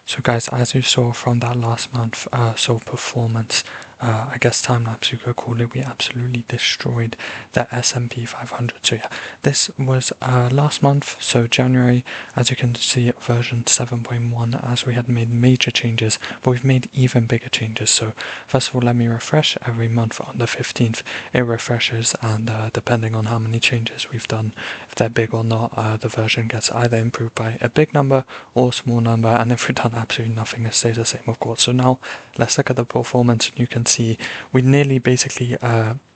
So guys, as you saw from that last month, performance, I guess time-lapse you could call it, we absolutely destroyed the S&P 500. So yeah, this was last month, so January, as you can see, version 7.1, as we had made major changes, but we've made even bigger changes. So first of all, let me refresh. Every month on the 15th, it refreshes, and depending on how many changes we've done, if they're big or not, the version gets either improved by a big number or a small number, and if we've done absolutely nothing, it stays the same, of course. So now let's look at the performance. You can see we nearly basically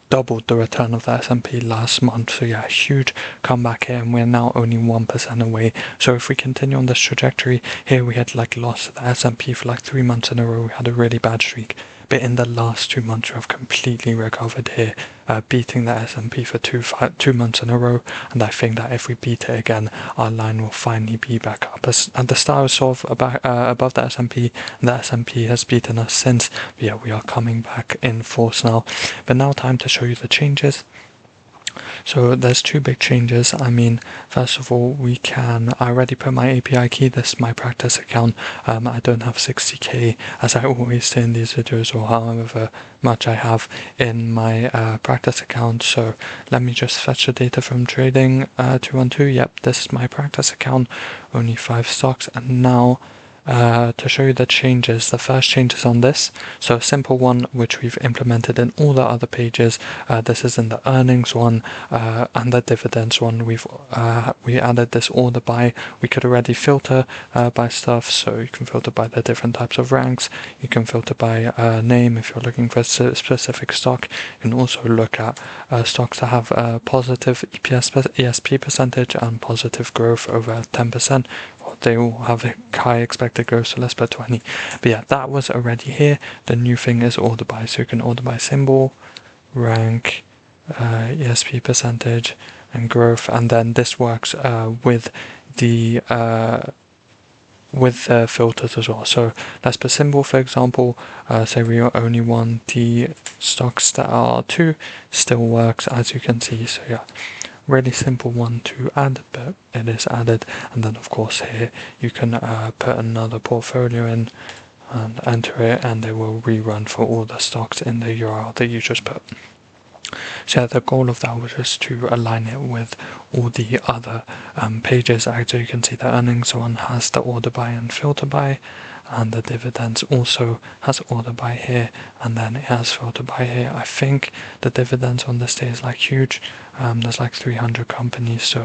doubled the return of the S&P last month. So yeah, huge comeback here, and we're now only 1% away. So if we continue on this trajectory here, we had like lost the S&P for like 3 months in a row. We had a really bad streak, but in the last 2 months we have completely recovered here, beating the S&P for 2 months in a row. And I think that if we beat it again, our line will finally be back up. At the start, was sort of above the S&P, and the S&P has beaten us since. But yeah, we are coming back in force now. But now time to show you the changes. So there's 2 big changes. I mean, first of all, I already put my API key. This is my practice account. I don't have 60k, as I always say in these videos, or however much I have in my practice account. So let me just fetch the data from trading 212. Yep, this is my practice account, only 5 stocks. And now to show you the changes, the first change is on this. So a simple one, which we've implemented in all the other pages. This is in the earnings one and the dividends one. We added this order by. We could already filter by stuff, so you can filter by the different types of ranks. You can filter by name if you're looking for a specific stock. You can also look at stocks that have a positive ESP percentage and positive growth over 10%. They all have a high expected growth, so let's put 20. But yeah, that was already here. The new thing is order by, so you can order by symbol, rank, ESP percentage, and growth. And then this works with the filters as well. So let's put symbol, for example. Say we only want the stocks that are 2, still works, as you can see. So yeah, really simple one to add, but it is added. And then of course here you can put another portfolio in and enter it, and it will rerun for all the stocks in the URL that you just put. So yeah, the goal of that was just to align it with all the other pages. Actually, you can see the earnings one has the order by and filter by, and the dividends also has order by here, and then it has filter by here. I think the dividends on this day is like huge. There's like 300 companies, so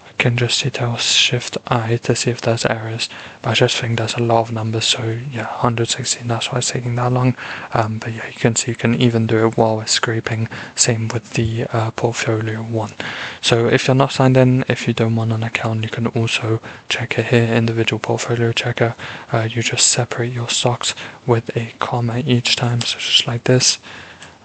I can just hit Shift I to see if there's errors, but I just think there's a lot of numbers. So yeah, 116, that's why it's taking that long. But yeah, you can see you can even do it while we're scraping. Same with the portfolio one. So if you're not signed in, if you don't want an account, you can also check it here, individual portfolio checker. You just separate your stocks with a comma each time, so just like this.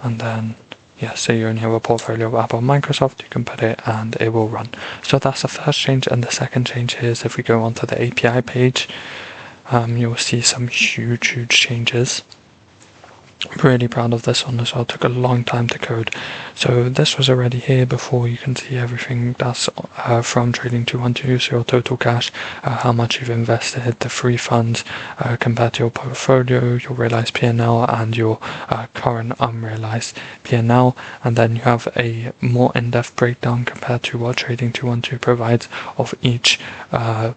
And then yeah, say you only have a portfolio of Apple and Microsoft, you can put it and it will run. So that's the first change. And the second change here is if we go onto the API page, you'll see some huge changes. I'm really proud of this one as well. It took a long time to code. So this was already here before. You can see everything that's from Trading 212, so your total cash, how much you've invested, the free funds compared to your portfolio, your realized P&L, and your current unrealized P&L. And then you have a more in-depth breakdown compared to what Trading 212 provides of each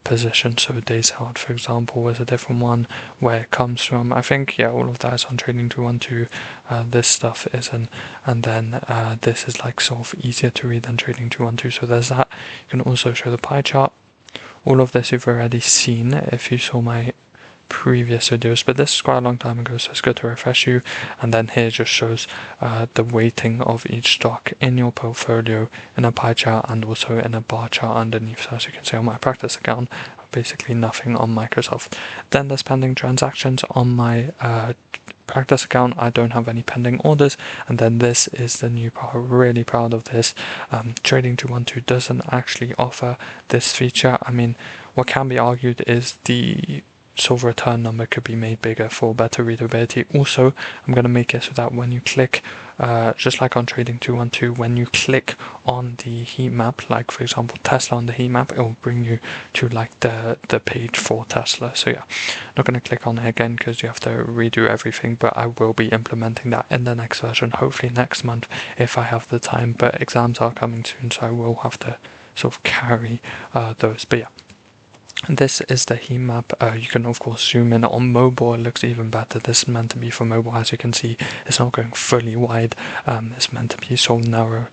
position. So days held, for example, was a different one, where it comes from. I think, yeah, all of that is on Trading 212. This stuff isn't, and then this is like sort of easier to read than Trading 212. So there's that. You can also show the pie chart. All of this you've already seen if you saw my previous videos, but this is quite a long time ago, so it's good to refresh you. And then here just shows the weighting of each stock in your portfolio in a pie chart and also in a bar chart underneath. So as you can see on my practice account, basically nothing on Microsoft. Then there's pending transactions on my practice account. I don't have any pending orders. And then this is the new part. Really proud of this. Trading 212 doesn't actually offer this feature. I mean, what can be argued is the sort of return number could be made bigger for better readability. Also, I'm going to make it so that when you click, just like on Trading 212, when you click on the heat map, like for example Tesla on the heat map, it will bring you to like the page for Tesla. So yeah, I'm not going to click on it again because you have to redo everything, but I will be implementing that in the next version, hopefully next month if I have the time, but exams are coming soon, so I will have to sort of carry those. But yeah, this is the heat map. You can of course zoom in. On mobile it looks even better. This is meant to be for mobile. As you can see, it's not going fully wide. It's meant to be so narrow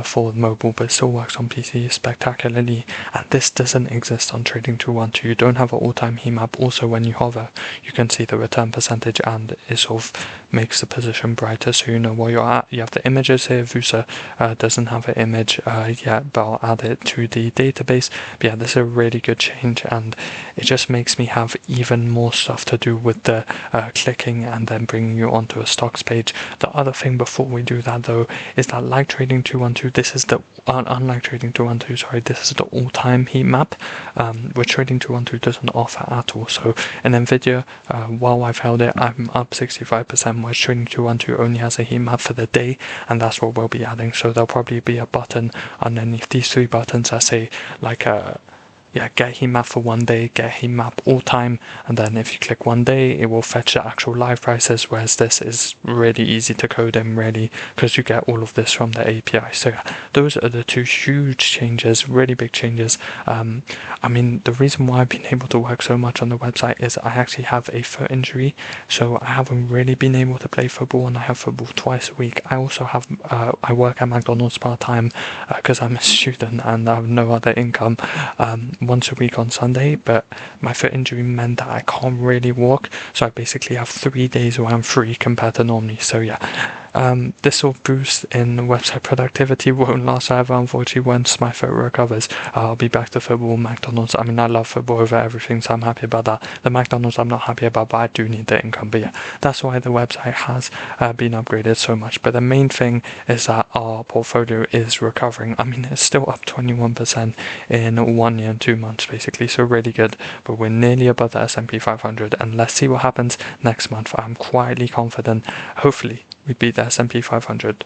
for mobile, but it still works on PC spectacularly. And this doesn't exist on Trading 212. You don't have an all-time heat map. Also, when you hover, you can see the return percentage, and it sort of makes the position brighter so you know where you're at. You have the images here. Vusa doesn't have an image yet, but I'll add it to the database. But yeah, this is a really good change, and it just makes me have even more stuff to do with the clicking and then bringing you onto a stocks page. The other thing before we do that though is that, like Trading 212, this is the unlike Trading 212, sorry, this is the all-time heat map, which Trading 212 doesn't offer at all. So in NVIDIA, while I've held it, I'm up 65%, whereas Trading 212 only has a heat map for the day, and that's what we'll be adding. So there'll probably be a button underneath these three buttons that say like get heat map for one day, get heat map all time, and then if you click one day it will fetch the actual live prices, whereas this is really easy to code in, really, because you get all of this from the API. So yeah, those are the two huge changes, really big changes. I mean, the reason why I've been able to work so much on the website is I actually have a foot injury, so I haven't really been able to play football, and I have football twice a week. I also have I work at McDonald's part-time because I'm a student and I have no other income, once a week on Sunday, but my foot injury meant that I can't really walk, so I basically have 3 days where I'm free compared to normally. So yeah, this sort of boost in website productivity won't last forever, unfortunately. Once my foot recovers, I'll be back to football, McDonald's. I mean, I love football over everything, so I'm happy about that. The McDonald's I'm not happy about, but I do need the income. But yeah, that's why the website has been upgraded so much. But the main thing is that our portfolio is recovering. I mean, it's still up 21% in 1 year and 2 months basically, so really good, but we're nearly above the S&P 500, and let's see what happens next month. I'm quietly confident hopefully we beat the S&P 500.